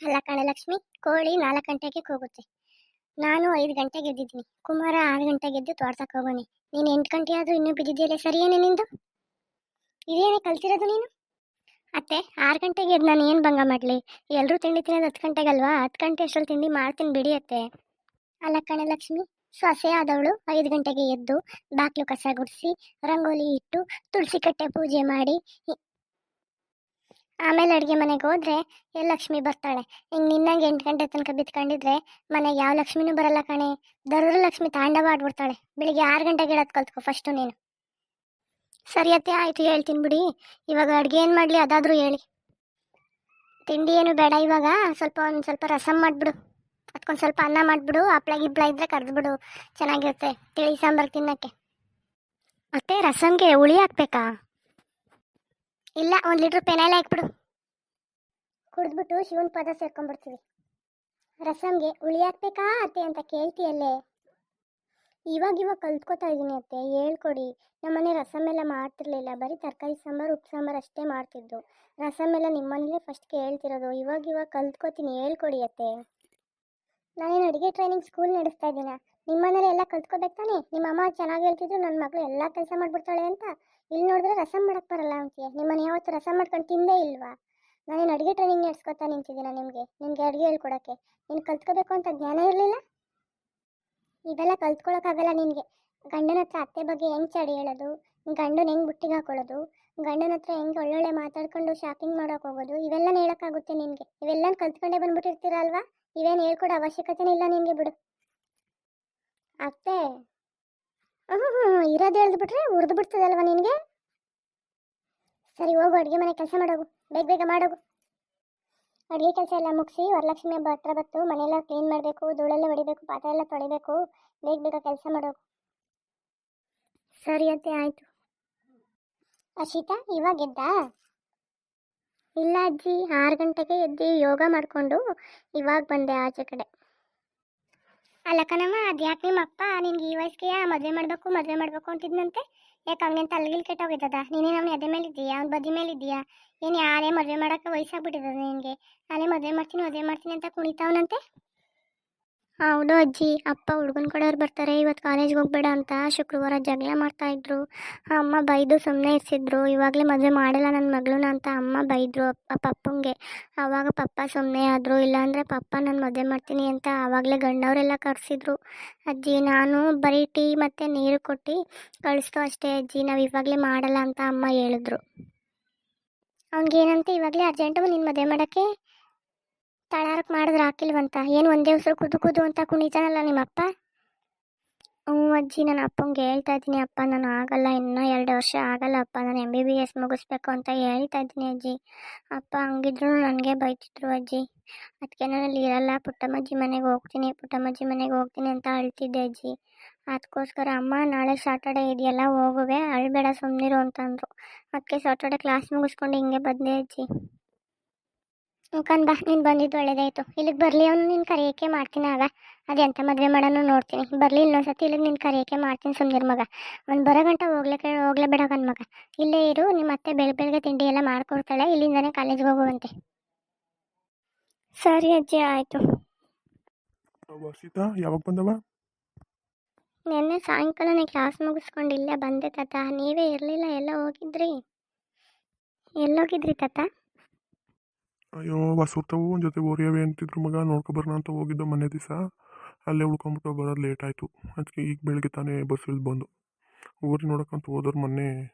ಅಲ್ಲ ಕಣೆ ಲಕ್ಷ್ಮಿ, ಕೋಳಿ 4 ಗಂಟೆಗೆ ಕೂಗುತ್ತೆ. ನಾನು 5 ಗಂಟೆಗೆ ಎದ್ದಿದ್ದೀನಿ. ಕುಮಾರ 6 ಗಂಟೆಗೆ ಎದ್ದು ತೋಟಕ್ಕೆ ಹೋಗೋನೆ. ನೀನು 8 ಗಂಟೆ ಆದರೂ ಇನ್ನೂ ಬಿದ್ದಿದೆಯಲ್ಲ, ಸರಿಯೇನೆ ನಿಂದು? ಇದೇನೇ ಕಲ್ತಿರೋದು ನೀನು? ಅತ್ತೆ, 6 ಗಂಟೆಗೆ ಎದ್ದು ನಾನು ಏನು ಭಂಗ ಮಾಡಲಿ? ಎಲ್ಲರೂ ತಿಂಡಿ ತಿನ್ನೋದು 10 ಗಂಟೆಗಲ್ವಾ? 10 ಗಂಟೆ ಅಷ್ಟರಲ್ಲಿ ತಿಂಡಿ ಮಾಡ್ತೀನಿ ಬಿಡಿ ಅತ್ತೆ. ಅಲ್ಲ ಕಣೆ ಲಕ್ಷ್ಮಿ, ಸೊಸೆ ಆದವಳು 5 ಗಂಟೆಗೆ ಎದ್ದು ಬಾಕ್ಲು ಕಸ ಗುಡಿಸಿ, ರಂಗೋಲಿ ಇಟ್ಟು, ತುಳಸಿ ಕಟ್ಟೆ ಪೂಜೆ ಮಾಡಿ, ಆಮೇಲೆ ಅಡುಗೆ ಮನೆಗೆ ಹೋದ್ರೆ ಎಲ್ಲಿ ಲಕ್ಷ್ಮಿ ಬರ್ತಾಳೆ? ಹಿಂಗೆ ನಿನ್ನಂಗೆ 8 ಗಂಟೆ ತನಕ ಬಿತ್ಕೊಂಡಿದ್ರೆ ಮನೆಗೆ ಯಾವ ಲಕ್ಷ್ಮಿನೂ ಬರಲ್ಲ ಕಣೆ. ದರೂರು ಲಕ್ಷ್ಮಿ ತಾಂಡವ ಆಡ್ಬಿಡ್ತಾಳೆ. ಬೆಳಿಗ್ಗೆ 6 ಗಂಟೆಗೆ ಹೇಳೋದು ಕಲ್ತ್ಕೊ ಫಸ್ಟು ನೀನು. ಸರಿ ಅತ್ತೆ, ಆಯಿತು, ಹೇಳ್ತೀನಿ ಬಿಡಿ. ಇವಾಗ ಅಡುಗೆ ಏನು ಮಾಡಲಿ ಅದಾದರೂ ಹೇಳಿ. ತಿಂಡಿ ಏನು ಬೇಡ ಇವಾಗ. ಒಂದು ಸ್ವಲ್ಪ ರಸಮ್ ಮಾಡಿಬಿಡು. ಅದಕ್ಕೊಂದು ಸ್ವಲ್ಪ ಅನ್ನ ಮಾಡಿಬಿಡು. ಹಪ್ಳ ಗಿಪ್ಳ ಇದ್ದರೆ ಕರೆದ್ಬಿಡು, ಚೆನ್ನಾಗಿರುತ್ತೆ ತಿಳಿ ಸಾಂಬಾರು ತಿನ್ನೋಕ್ಕೆ. ಅತ್ತೆ, ರಸಮ್ಗೆ ಹುಳಿ ಹಾಕ್ಬೇಕಾ? ಇಲ್ಲ, 1 ಲೀಟ್ರ್ ಪೆನಾಯಿಲ್ ಹಾಕ್ಬಿಡು. ಕುಡಿದ್ಬಿಟ್ಟು ಶಿವನ ಪದ ಸೇರ್ಕೊಂಡ್ಬಿಡ್ತೀವಿ. ರಸಮ್ಗೆ ಹುಳಿ ಹಾಕ್ಬೇಕಾ ಅತ್ತೆ ಅಂತ ಕೇಳ್ತೀಯಲ್ಲೇ? ಇವಾಗ ಕಲ್ತ್ಕೋತಾ ಇದ್ದೀನಿ ಅತ್ತೆ, ಹೇಳ್ಕೊಡಿ. ನಮ್ಮನೆ ರಸಮ್ ಎಲ್ಲ ಮಾಡ್ತಿರ್ಲಿಲ್ಲ, ಬರೀ ತರಕಾರಿ ಸಾಂಬಾರು ಉಪ್ಪು ಸಾಂಬಾರು ಅಷ್ಟೇ ಮಾಡ್ತಿದ್ದು. ರಸಮ್ ಎಲ್ಲ ನಿಮ್ಮನೇಲೇ ಫಸ್ಟ್ ಕೇಳ್ತಿರೋದು. ಇವಾಗ ಕಲ್ತ್ಕೋತೀನಿ, ಹೇಳ್ಕೊಡಿ ಅತ್ತೆ. ನಾನೇನು ಅಡುಗೆ ಟ್ರೈನಿಂಗ್ ಸ್ಕೂಲ್ ನಡೆಸ್ತಾ ಇದ್ದೀನ? ನಿಮ್ಮನೇಲಿ ಎಲ್ಲ ಕಲ್ತ್ಕೋಬೇಕು ತಾನೆ? ನಿಮ್ಮ ಅಮ್ಮ ಚೆನ್ನಾಗಿ ಹೇಳ್ತಿದ್ರು ನನ್ನ ಮಗಳು ಎಲ್ಲ ಕೆಲಸ ಮಾಡಿಬಿಡ್ತಾಳೆ ಅಂತ. ಇಲ್ಲಿ ನೋಡಿದ್ರೆ ರಸಮ್ ಮಾಡಕ್ಕೆ ಬರಲ್ಲ ಅಂತೀಯ. ನಿಮ್ಮನೆ ಯಾವತ್ತು ರಸಮ್ ಮಾಡ್ಕೊಂಡು ತಿಂದೇ ಇಲ್ವಾ? ನಾನೇನು ಅಡುಗೆ ಟ್ರೈನಿಂಗ್ ನಡೆಸ್ಕೊತಾ ನಿಂತಿದ್ದೀನ ನಿಮಗೆ ಅಡುಗೆ ಹೇಳ್ಕೊಡೋಕ್ಕೆ? ನೀನು ಕಲ್ತ್ಕೋಬೇಕು ಅಂತ ಜ್ಞಾನ ಇರಲಿಲ್ಲ? ಇವೆಲ್ಲ ಕಲ್ತ್ಕೊಳ್ಳೋಕ್ಕಾಗಲ್ಲ ನಿನಗೆ. ಗಂಡನ ಹತ್ರ ಅತ್ತೆ ಬಗ್ಗೆ ಹೆಂಗೆ ಚಾಡಿ ಹೇಳೋದು, ಗಂಡನ ಹೆಂಗೆ ಬುಟ್ಟಿಗೆ ಹಾಕೊಳ್ಳೋದು, ಗಂಡನ ಹತ್ರ ಹೆಂಗೆ ಒಳ್ಳೊಳ್ಳೆ ಮಾತಾಡ್ಕೊಂಡು ಶಾಪಿಂಗ್ ಮಾಡೋಕೆ ಹೋಗೋದು, ಇವೆಲ್ಲನ ಹೇಳೋಕ್ಕಾಗುತ್ತೆ ನಿನಗೆ? ಇವೆಲ್ಲ ಕಲ್ತ್ಕೊಂಡೇ ಬಂದ್ಬಿಟ್ಟಿರ್ತೀರ ಅಲ್ವಾ? ಇವೇನು ಹೇಳ್ಕೊಡೋ ಅವಶ್ಯಕತೆನೇ ಇಲ್ಲ ನಿನಗೆ, ಬಿಡು ಅತ್ತೆ. ಇರೋದು ಹೇಳ್ದುಬಿಟ್ರೆ ಉರಿದು ಬಿಡ್ತದಲ್ವ ನಿನಗೆ? ಸರಿ, ಹೋಗು, ಅಡುಗೆ ಮನೆ ಕೆಲಸ ಮಾಡೋಗು, ಬೇಗ ಬೇಗ ಮಾಡೋಗು. ಅಡುಗೆ ಕೆಲಸ ಎಲ್ಲ ಮುಗಿಸಿ ವರಲಕ್ಷ್ಮಿ ಹಬ್ಬ ಹತ್ರ ಬತ್ತು. ಮನೆಯೆಲ್ಲ ಕ್ಲೀನ್ ಮಾಡಬೇಕು, ಧೂಳೆಲ್ಲ ಹೊಡಿಬೇಕು, ಪಾತ್ರೆ ಎಲ್ಲ ತೊಳಿಬೇಕು. ಬೇಗ ಬೇಗ ಕೆಲಸ ಮಾಡೋಗು. ಸರಿ ಅತ್ತೆ, ಆಯಿತು. ಅಶಿತಾ, ಇವಾಗ ಎದ್ದಾ? ಇಲ್ಲ ಅಜ್ಜಿ, 6 ಗಂಟೆಗೆ ಎದ್ದು ಯೋಗ ಮಾಡಿಕೊಂಡು ಇವಾಗ ಬಂದೆ ಆಚೆ ಕಡೆ. ಅಲ್ಲ ಕಣಮ್ಮ, ಅದು ಯಾಕೆ ನಿಮ್ಮ ಅಪ್ಪ ನಿನ್ಗೆ ಈ ವಯಸ್ಸಿಗೆ ಮದುವೆ ಮಾಡಬೇಕು ಅಂತಿದ್ನಂತೆ? ಯಾಕೆ ಅವನಿಗೆ ತಲೆಗಿಲ್ ಕೆಟ್ಟೋಗಿದ್ದದ? ನೀನೇನು ಅವ್ನ ಎದೆ ಮೇಲೆ ಇದ್ದೀಯಾ, ಅವ್ನ ಬದಿ ಮೇಲೆ ಇದೆಯಾ? ಏನು ಯಾರೇ ಮದುವೆ ಮಾಡೋಕ್ಕೆ ವಯಸ್ಸಾಗ್ಬಿಟ್ಟಿದ್ದದ ನಿನಗೆ? ನಾನೇ ಮದುವೆ ಮಾಡ್ತೀನಿ ಅಂತ ಕುಣಿತಾವನಂತೆ. ಹೌದು ಅಜ್ಜಿ, ಅಪ್ಪ ಹುಡುಗನ ಕಡೆಯವ್ರು ಬರ್ತಾರೆ, ಇವತ್ತು ಕಾಲೇಜ್ಗೆ ಹೋಗ್ಬೇಡ ಅಂತ ಶುಕ್ರವಾರ ಜಗಳ ಮಾಡ್ತಾಯಿದ್ರು. ಅಮ್ಮ ಬೈದು ಸುಮ್ಮನೆ ಇರಿಸಿದ್ರು. ಇವಾಗಲೇ ಮದುವೆ ಮಾಡಲ್ಲ ನನ್ನ ಮಗಳನ್ನ ಅಂತ ಅಮ್ಮ ಬೈದರು ಪಪ್ಪಂಗೆ. ಆವಾಗ ಪಪ್ಪ ಸುಮ್ಮನೆ ಆದರು. ಇಲ್ಲಾಂದರೆ ಪಪ್ಪ ನಾನು ಮದುವೆ ಮಾಡ್ತೀನಿ ಅಂತ ಆವಾಗಲೇ ಗಂಡವರೆಲ್ಲ ಕರೆಸಿದ್ರು. ಅಜ್ಜಿ, ನಾನು ಬರೀ ಟೀ ಮತ್ತು ನೀರು ಕೊಟ್ಟು ಕಳಿಸ್ತು ಅಷ್ಟೇ ಅಜ್ಜಿ. ನಾವು ಇವಾಗಲೇ ಮಾಡಲ್ಲ ಅಂತ ಅಮ್ಮ ಹೇಳಿದ್ರು. ಅವ್ನಿಗೇನಂತೆ ಇವಾಗಲೇ ಅರ್ಜೆಂಟು ನಿನ್ನ ಮದುವೆ ಮಾಡೋಕ್ಕೆ? ತಳಾರಕ್ಕೆ ಮಾಡಿದ್ರೆ ಹಾಕಿಲ್ವಂತ? ಏನು ಒಂದೇ ಉಸಿರು ಕುದು ಅಂತ ಕುಣಿತಾನಲ್ಲ ನಿಮ್ಮಪ್ಪ? ಹ್ಞೂ ಅಜ್ಜಿ, ನನ್ನ ಅಪ್ಪಂಗೆ ಹೇಳ್ತಾ ಇದ್ದೀನಿ, ಅಪ್ಪ ನಾನು ಆಗಲ್ಲ, ಇನ್ನೂ 2 ವರ್ಷ ಆಗಲ್ಲ ಅಪ್ಪ, ನಾನು MBBS ಮುಗಿಸ್ಬೇಕು ಅಂತ ಹೇಳ್ತಾ ಇದ್ದೀನಿ ಅಜ್ಜಿ. ಅಪ್ಪ ಹಂಗಿದ್ರು ನನಗೆ ಬೈತಿದ್ರು ಅಜ್ಜಿ. ಅದಕ್ಕೆ ನಾನು ಅಲ್ಲಿ ಇರಲ್ಲ, ಪುಟ್ಟಮ್ಮಜ್ಜಿ ಮನೆಗೆ ಹೋಗ್ತೀನಿ ಅಂತ ಅಳ್ತಿದ್ದೆ ಅಜ್ಜಿ. ಅದಕ್ಕೋಸ್ಕರ ಅಮ್ಮ ನಾಳೆ ಸಾಟರ್ಡೆ ಇದೆಯಲ್ಲ, ಹೋಗುವೆ, ಅಳ್ಬೇಡ ಸುಮ್ಮನಿರು ಅಂತಂದರು. ಅದಕ್ಕೆ ಸಾಟರ್ಡೆ ಕ್ಲಾಸ್ ಮುಗಿಸ್ಕೊಂಡು ಹಿಂಗೆ ಬಂದೆ ಅಜ್ಜಿ. ಬಾ, ನೀನು ಬಂದಿದ್ದು ಒಳ್ಳೇದಾಯಿತು. ಇಲ್ಲಿಗೆ ಬರಲಿ ಅವನು, ನೀನು ಕರೆಯೋಕ್ಕೆ ಮಾಡ್ತೀನಿ. ಆಗ ಅದೆಂಥ ಮದುವೆ ಮಾಡೋಣ ನೋಡ್ತೀನಿ. ಬರಲಿ ಇನ್ನೊಂದ್ಸತಿ ಇಲ್ಲಿಗೆ ನೀನು ಕರೆಯೋಕ್ಕೆ ಮಾಡ್ತೀನಿ. ಸುಮ್ಮನಿರು ಮಗ, ಅವ್ನು ಬರೋ ಗಂಟ ಹೋಗ್ಲೇಬೇಡ ಗಂಡು ಮಗ. ಇಲ್ಲೇ ಇರು, ನಿಮ್ಮ ಅತ್ತೆ ಬೆಳಗ್ಗೆ ತಿಂಡಿ ಎಲ್ಲ ಮಾಡ್ಕೊಡ್ತಾಳೆ, ಇಲ್ಲಿಂದನೇ ಕಾಲೇಜ್ಗೆ ಹೋಗುವಂತೆ. ಸರಿ ಅಜ್ಜಿ, ಆಯಿತು. ವರ್ಷಿತಾ ಯಾವಾಗ ಬಂದವ? ನಿನ್ನೆ ಸಾಯಂಕಾಲನೇ ಕ್ಲಾಸ್ ಮುಗಿಸ್ಕೊಂಡು ಇಲ್ಲೇ ಬಂದೆ ತಾತ. ನೀವೇ ಇರಲಿಲ್ಲ, ಎಲ್ಲೋಗಿದ್ರಿ ತಾತ? ಅಯ್ಯೋ, ವಸುರ್ತವು ಒಂದು ಜೊತೆ ಓರಿಯವೆ ಅಂತಿದ್ರು ಮಗ, ನೋಡ್ಕೊಬರೋಣ ಅಂತ ಹೋಗಿದ್ದು ಮೊನ್ನೆ ದಿವಸ. ಅಲ್ಲೇ ಉಳ್ಕೊಂಬಿಟ್ಟು ಬರೋದು ಲೇಟ್ ಆಯಿತು. ಅದಕ್ಕೆ ಈಗ ಬೆಳಗ್ಗೆ ತಾನೇ ಬಸ್ ಇಳಿದು ಬಂದು ಊರಿಗೆ ನೋಡೋಕ್ಕಂತ ಹೋದವ್ರು ಮೊನ್ನೆ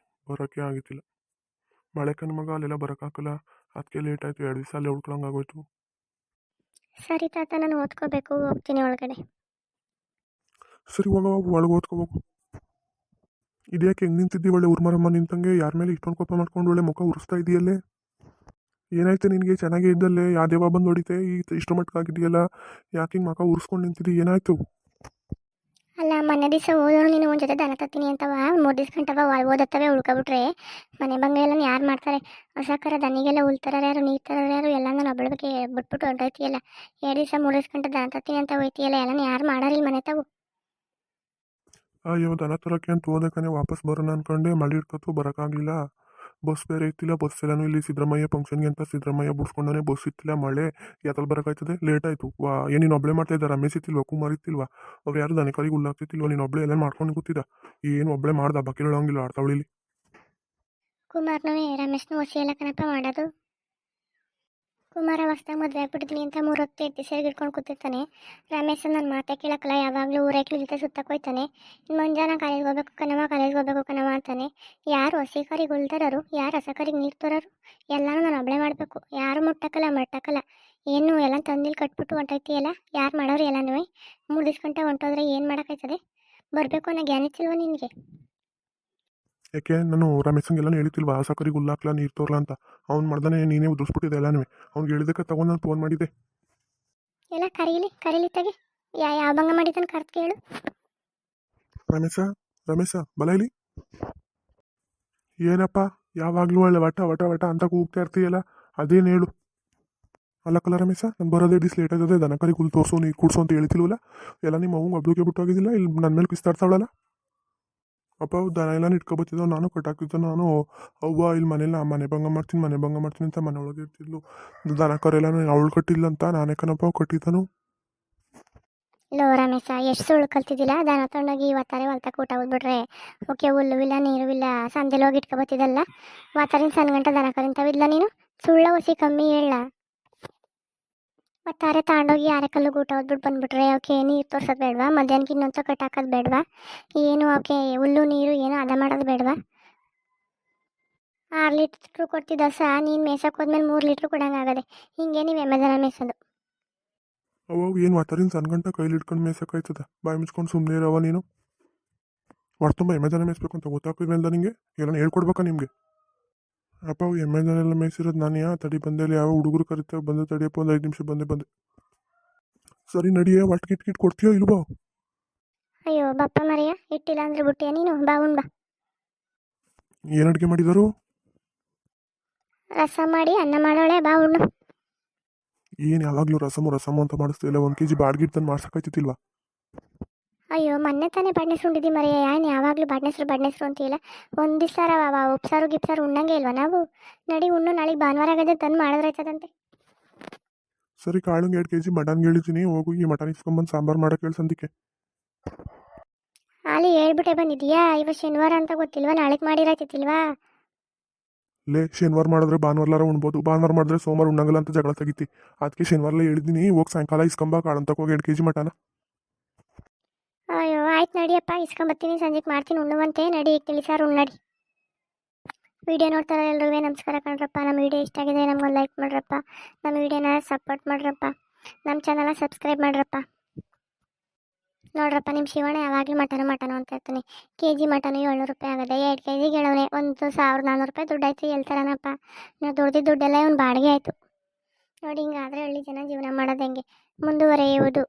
ಬರೋಕ್ಕೆ ಆಗಿತ್ತಿಲ್ಲ. ಮಳೆ ಕಣ್ಣು ಮಗ, ಅಲ್ಲೆಲ್ಲ ಬರೋಕ್ಕಾಗಲ್ಲ. ಅದಕ್ಕೆ ಲೇಟ್ ಆಯಿತು. 2 ದಿವಸ ಅಲ್ಲೇ ಉಳ್ಕೊಳಂಗಾಗೋಯ್ತು. ಸರಿ ತಾತ, ನಾನು ಓದ್ಕೋಬೇಕು, ಹೋಗ್ತೀನಿ ಒಳಗಡೆ. ಸರಿ, ಹೋಗವ, ಒಳಗೆ ಓದ್ಕೋಬೇಕು. ಇದ್ಯಾಕೆ ಹೆಂಗೆ ನಿಂತಿದ್ದೀವಿ? ಒಳ್ಳೆ ಉರ್ಮರಮ್ಮ ನಿಂತಂಗೆ ಯಾರ ಮೇಲೆ ಇಷ್ಟೊಂದು ಕೋಪ ಮಾಡ್ಕೊಂಡು ಒಳ್ಳೆ ಮುಖ ಉರಿಸ್ತಾ ಇದೆಯಲ್ಲೇ? ಏನಾಯ್ತು ನಿನಗೆ? ಚೆನ್ನಾಗೇ ಇದ್ದಲ್ಲೇ ಯಾವ್ದೇವ ಬಂದು ಹೊಡಿತೆ? ಇಷ್ಟು ಮಟ್ಟಕ್ಕಾಗಿದೆಯಲ್ಲ, ಯಾಕೆ ಹಿಂಗೆ ಮುಖ ಉರಿಸ್ಕೊಂಡು ನಿಂತಿದ್ದೀವಿ? ಏನಾಯ್ತು? ಅಲ್ಲ, ಮೊನ್ನೆ ದಿವಸ ಓದೋರು ನೀನು ಒಂದು ಜೊತೆ ದನ ತತ್ತೀನಿ ಅಂತವ 3 ದಿವ್ಸ ಗಂಟವ ಓದತ್ತವೆ. ಉಳ್ಕೊಬಿಟ್ರೆ ಮನೆ ಬಂಗ ಎಲ್ಲ ಯಾರು ಮಾಡ್ತಾರೆ? ಹೊಸಕರ ದನಿಗೆಲ್ಲ ಉಳ್ತಾರ ಯಾರು, ನೀರು ತರೋರು ಯಾರು? ಎಲ್ಲ ನಾನು ಒಬ್ಬಳ ಬಗ್ಗೆ ಬಿಟ್ಬಿಟ್ಟು ಹೊರಟೋಯ್ತಿಯಲ್ಲ. 2 ದಿವಸ 3 ದಿವ್ಸ ಗಂಟೆ ದನ ತತ್ತೀನಿ ಅಂತ ಹೋಯ್ತಿಯಲ್ಲ, ಎಲ್ಲ ಯಾರು ಮಾಡಾರಿಲ್ಲ ಮನೆ ತಾವು? ಅಯ್ಯೋ, ದನ ತರೋಕ್ಕೆ ಅಂತ ಹೋದಕ್ಕನೆ ವಾಪಸ್ ಬರೋಣ ಅನ್ಕೊಂಡೆ. ಮಳೆ ಇಡ್ಕೊತು ಬರೋಕ್ಕಾಗಲಿಲ್ಲ. ಬಸ್ ಬೇರೆ ಇತ್ತಿಲ್ಲ, ಬಸ್ ಎಲ್ಲನೂ ಇಲ್ಲಿ ಸಿದ್ದರಾಮಯ್ಯ ಫಂಕ್ಷನ್ಗೆ ಅಂತ ಸಿದ್ದರಾಮಯ್ಯ ಬಿಡ್ಸ್ಕೊಂಡವನೇ, ಬಸ್ ಇತ್ತಿಲ್ಲ, ಮಳೆ ಯಾತಲ್ ಬರೋಕ್ಕಾಯ್ತದೆ, ಲೇಟ್ ಆಯಿತು. ಏನು ನೀನು ಒಬ್ಬಳೇ ಮಾಡ್ತಾ ಇದ್ದ, ರಮೇಶ್ ಇತ್ತಿಲ್ವಾ, ಕುಮಾರ್ ಇತ್ತಿಲ್ವಾ, ಅವ್ರು ಯಾರು ದನಕರಿಗೆ ಹುಲ್ಲಾಗ್ತಿತ್ತಿಲ್ವ, ನೀನು ಒಬ್ಬಳೇ ಎಲ್ಲ ಮಾಡ್ಕೊಂಡು ಕೂತಿದ್ದ, ಏನು ಒಬ್ಬಳೇ ಮಾಡ್ದ, ಬಾಕಿ ಹೇಳೋಂಗಿಲ್ಲ ಆಡ್ತಾವಳಿಲಿ. ಕುಮಾರ್ನೂ ರಮೇಶ್ನೂ ಒಸಿ ಎಲ್ಲ ಕಣಪ್ಪ ಮಾಡೋದು. ಕುಮಾರ ಹೊಸ್ದಾಗಿ ಮದುವೆ ಆಗ್ಬಿಟ್ಟಿದ್ದೀನಿ ಅಂತ 3 ಹೊತ್ತು ಎತ್ತಿ ಸೇರಿ ಹಿಡ್ಕೊಂಡು ಕೂತಿರ್ತಾನೆ. ರಮೇಶ್ ನನ್ನ ಮಾತೆ ಕೇಳಕ್ಕಲ್ಲ, ಯಾವಾಗಲೂ ಊರೈಕ್ಳ ಜೊತೆ ಸುತ್ತಕ್ಕೆ ಹೋಯ್ತಾನೆ. ಮುಂಜಾನೆ ಕಾಲೇಜ್ಗೆ ಹೋಗ್ಬೇಕು ಕಣವ, ಕಾಲೇಜ್ಗೆ ಹೋಗ್ಬೇಕು ಕಣವ ಅಂತಾನೆ. ಯಾರು ಹಸಿ ಕರಿಗೆ ಉಳ್ದಾರರು, ಯಾರು ಹಸ ಕರಿಗೆ ನೀರು ತರೋರು, ಎಲ್ಲನೂ ನಾನು ಒಬ್ಬಳೇ ಮಾಡಬೇಕು. ಯಾರು ಮುಟ್ಟಕ್ಕಲ್ಲ. ಏನು ಎಲ್ಲ ತಂದಿಲ್ಲಿ ಕಟ್ಬಿಟ್ಟು ಹೊಂಟೈತಿಯಲ್ಲ, ಯಾರು ಮಾಡೋರು ಎಲ್ಲನೂ 3 ದಿವ್ಸ ಗಂಟೆ ಹೊಂಟೋದ್ರೆ ಏನು ಮಾಡೋಕ್ಕಾಯ್ತದೆ? ಬರಬೇಕು ಅನ್ನೋ ಜ್ಞಾನಿಸಿಲ್ವ ನಿನಗೆ? ಯಾಕೆ ನಾನು ರಮೇಶಂಗೆಲ್ಲ ಹೇಳ್ತಿಲ್ವಾ, ಸಕರಿಗೆ ಹುಲ್ಲಾಕ್ಲ, ನೀರು ತೋರ್ಲ ಅಂತ. ಅವ್ನು ಮಾಡ್ದಾನೆ ನೀನೇ ಉದುರಿಸ್ಬಿಟ್ಟಿದೆ ಎಲ್ಲನೂ. ಅವ್ನಿಗೆ ಹೇಳಿದಕ್ಕೆ ತಗೊಂಡು ನಾನು ಫೋನ್ ಮಾಡಿದ್ದೆ. ಎಲ್ಲ ಕರೀಲಿ ತೆಗೆ. ಯಾವ ಭಂಗ ಮಾಡಿದ್ದಾನೆ ಕರ್ತ್ ಕೇಳು. ರಮೇಶ ಬಲ ಇಲ್ಲಿ. ಏನಪ್ಪ ಯಾವಾಗಲೂ ಒಳ್ಳೆ ವಟ ವಟ ವಟ ಅಂತ ಕೂಗ್ತಾ ಇರ್ತೀಯಲ್ಲ, ಅದೇನು ಹೇಳು. ಅಲ್ಲಕ್ಕಲ್ಲ ರಮೇಶ, ನಾನು ಬರೋದೇ ಡಿಸ್ ಲೇಟ್ ಆಗಿದೆ, ದನಕರಿಗೆ ಹುಲ್ ತೋರಿಸು, ನೀರು ಕುಡ್ಸು ಅಂತ ಹೇಳ್ತಿಲ್ವಲ್ಲ, ಎಲ್ಲ ನಿಮ್ಮ ಅವ್ಗೆ ಒಬ್ಳಿಗೆ ಬಿಟ್ಟೋಗಿದ್ದಿಲ್ಲ, ಇಲ್ಲಿ ನನ್ನ ಮೇಲೆ ಕಿಸ್ತಾಡ್ತಾವಳಲ್ಲ. ಅಪ್ಪ ದನ ಎಲ್ಲ ಇಟ್ಕೊಬತ್ತಿದ್ದೋ, ನಾನು ಕಟ್ಟಾಕ್ತಿದ್ದೋ, ನಾನು ಅವ್ವ ಇಲ್ಲಿ ಮನೇಲಿ ಮನೆ ಭಂಗ ಮಾಡ್ತೀನಿ ಅಂತ ಮನೆ ಒಳಗೆ ಇರ್ತಿದ್ಲು. ದನ ಕರೆಲ್ಲ ಅವಳು ಕಟ್ಟಿಲ್ಲ ಅಂತ ನಾನೇ ಕಣಪ್ಪ ಕಟ್ಟಿದ್ದನು. ಲೋ ರಮೇಶ, ಎಷ್ಟು ಸುಳ್ಳು ಕಲ್ತಿದ್ದಿಲ್ಲ. ದನ ತೊಗೊಂಡೋಗಿ ಇವತ್ತಾರೆ ಹೊಲ್ತಕ್ಕೆ ಊಟ ಹೋಗ್ಬಿಟ್ರೆ ಓಕೆ, ಹುಲ್ಲು ಇಲ್ಲ ನೀರು ಇಲ್ಲ, ಸಂಜೆಲಿ ಹೋಗಿ ಇಟ್ಕೊಬತ್ತಿದ್ದಲ್ಲ. ವಾತಾರಿನ ಸಣ್ಣ ಗಂಟೆ ದನ ಕರಿಂತಾವಿಲ್ಲ ನೀನು, ಸುಳ್ಳ ಹೊಸಿ ಕಮ್ಮಿ ಹೇಳ. ಒತ್ತಾರೆ ತಗೊಂಡೋಗಿ ಯಾರೇ ಕಲ್ಲು ಊಟ ಹೋಗ್ಬಿಟ್ಟು ಬಂದ್ಬಿಟ್ರೆ ಓಕೆ, ನೀರು ತೋರ್ಸೋದು ಬೇಡವಾ, ಮಧ್ಯಾಹ್ನಕ್ಕೆ ಇನ್ನೊಂದು ಕಟ್ಟಾಕೋದು ಬೇಡವಾ, ಏನು ಓಕೆ ಹುಲ್ಲು ನೀರು ಏನು ಅದ ಮಾಡೋದು ಬೇಡವಾ? 6 ಲೀಟ್ರ್ ಕೊಡ್ತಿದ್ದ ನೀನು ಮೇಸಕ್ಕೆ ಹೋದ್ಮೇಲೆ 3 ಲೀಟ್ರ್ ಕೊಡೋಂಗಾಗದೆ. ಹಿಂಗೆ ನೀವು ಎಮ್ಮೆದನ ಮೇಸೋದು. ಅವು ಏನು ವಾತಾರಿನ ಸಣ್ಣ ಗಂಟೆ ಕೈಲಿ ಇಟ್ಕೊಂಡು ಮೇಯ್ಸೋಕ್ಕಾಯ್ತದ, ಬಾಯಿ ಮುಚ್ಕೊಂಡು ಸುಮ್ಮನೆ ಇರವ ನೀನು. ಹೊರ ತುಂಬ ಎಮ್ಮೆದನ ಮೇಯಿಸ್ಬೇಕು ಅಂತ ಗೊತ್ತಾಗ್ತಿದ್ಮೇಲೆ ನಿಮಗೆ ಎಲ್ಲ ಹೇಳ್ಕೊಡ್ಬೇಕಾ ನಿಮಗೆ? ಅಪ್ಪ ಅವು ಎಮ್ಮೆದನೆಲ್ಲ ಮೇಯಿಸಿರೋದು ನಾನೇ. ತಡಿ ಬಂದೇಲಿ, ಯಾವ ಹುಡುಗರು ಕರಿತೇವೆ, ಬಂದು ತಡಿಯಪ್ಪ, ಒಂದು 5 ನಿಮಿಷ ಬಂದೆ. ಸರಿ ನಡಿಯೇ, ಒಟ್ಟು ಕಿಟ್ ಕೊಡ್ತೀಯೋ ಇಲ್ವೋ? ಅಯ್ಯೋ ಬಪ್ಪ ಮರಿಯ, ಇಟ್ಟಿಲ್ಲ ಅಂದ್ರೆ ಬಿಟ್ಟಿಯ ನೀನು, ಬಾ ಉಣ್ ಬಾ. ಏನು ಅಡುಗೆ ಮಾಡಿದರು? ರಸ ಮಾಡಿ ಅನ್ನ ಮಾಡೋಳೆ, ಬಾ ಉಣ್ಣು. ಏನು ಯಾವಾಗಲೂ ರಸಮು ಅಂತ ಮಾಡಿಸ್ತಿಲ್ಲ, 1 kg ಬಾಡ್ಗಿಟ್ಟು ತಂದು ಮಾಡ್ಸೋಕ್ಕಾಯ್ತಿಲ್ವಾ? ಅಯ್ಯೋ ಮೊನ್ನೆ ತಾನೇ ಬಾಡ್ನೆಸ್ರು ಉಂಡಿದ್ದಿ ಮರಿಯ, ಏನು ಯಾವಾಗಲೂ ಬಾಡ್ನೆಸ್ರು ಅಂತೀಲ್ಲ. ಒಂದು ದಿವಸ ಉಪ್ಸಾರು ಗಿಪ್ಸಾರು ಉಣ್ಣಂಗೆ ಇಲ್ವಾ ನಾವು? ನಡಿ ಉಣ್ಣು, ನಾಳೆಗೆ ಭಾನುವಾರ ಆಗದೆ ತಂದು ಮಾಡಿದ್ರಾಯ್ತದಂತೆ. ಸರಿ ಕಾಳಂಗೆ 2 kg ಮಟನ್ಗೆ ಹೇಳಿದ್ದೀನಿ, ಹೋಗು ಈ ಮಟನ್ ಇಸ್ಕೊಂಬಂದು ಸಾಂಬಾರು ಮಾಡೋಕೆ ಹೇಳಿ ಸಂದಿಕ್ಕೆ. ಅಲ್ಲಿ ಹೇಳ್ಬಿಟ್ಟೆ ಬಂದಿದ್ದೀಯಾ? ಇವತ್ತು ಶನಿವಾರ ಅಂತ ಗೊತ್ತಿಲ್ವಾ? ನಾಳೆಗೆ ಮಾಡಿರಾಯ್ತಿಲ್ವಾ? ಲೇ, ಶನಿವಾರ ಮಾಡಿದ್ರೆ ಭಾನುವಾರ ಉಣ್ಬೋದು, ಭಾನುವಾರ ಮಾಡಿದ್ರೆ ಸೋಮವಾರ ಉಣ್ಣಂಗಲ್ಲ ಅಂತ ಜಗಳ ತೆಗಿತಿ. ಅದಕ್ಕೆ ಶನಿವಾರಲೇ ಹೇಳಿದ್ದೀನಿ, ಹೋಗಿ ಸಾಯಂಕಾಲ ಇಸ್ಕೊಂಬ ಕಾಳಂತಕ್ಕೆ ಹೋಗಿ 2 kg ಮಟನ. ಅಯ್ಯೋ ಆಯ್ತು ನಡಿಯಪ್ಪ, ಇಸ್ಕೊಂಬತ್ತೀನಿ, ಸಂಜೆಗೆ ಮಾಡ್ತೀನಿ ಉಣ್ಣುವಂತೆ. ನಡಿ ಈಗ ತಿಳಿಸಾರು ಉಣ್ಣಡಿ. ವಿಡಿಯೋ ನೋಡ್ತಾರೆ ಎಲ್ರಿಗೂ ನಮಸ್ಕಾರ ಕಣ್ರಪ್ಪ. ನಮ್ಮ ವಿಡಿಯೋ ಇಷ್ಟ ಆಗಿದೆ ನಮ್ಗೊಂದು ಲೈಕ್ ಮಾಡ್ರಪ್ಪ, ನಮ್ಮ ವಿಡಿಯೋನ ಸಪೋರ್ಟ್ ಮಾಡ್ರಪ್ಪ, ನಮ್ಮ ಚಾನಲ್ನ ಸಬ್ಸ್ಕ್ರೈಬ್ ಮಾಡ್ರಪ್ಪ. ನೋಡ್ರಪ್ಪ, ನಿಮ್ಮ ಶಿವಣ್ಣ ಯಾವಾಗಲೂ ಮಟನು ಅಂತ ಇರ್ತಾನೆ. KG ಮಟನು 700 ರೂಪಾಯಿ ಆಗದೆ, 2 kg ಗೆಳವನೆ 1400 ರೂಪಾಯಿ ದುಡ್ಡು ಆಯ್ತು. ಹೇಳ್ತಾರನಪ್ಪ, ನಾವು ದುಡ್ದಿದ್ದು ದುಡ್ಡೆಲ್ಲ ಇವ್ನು ಬಾಡಿಗೆ ಆಯಿತು. ನೋಡಿ ಹಿಂಗಾದರೆ ಹಳ್ಳಿ ಜನ ಜೀವನ ಮಾಡೋದು ಹೆಂಗೆ? ಮುಂದುವರೆಯುವುದು.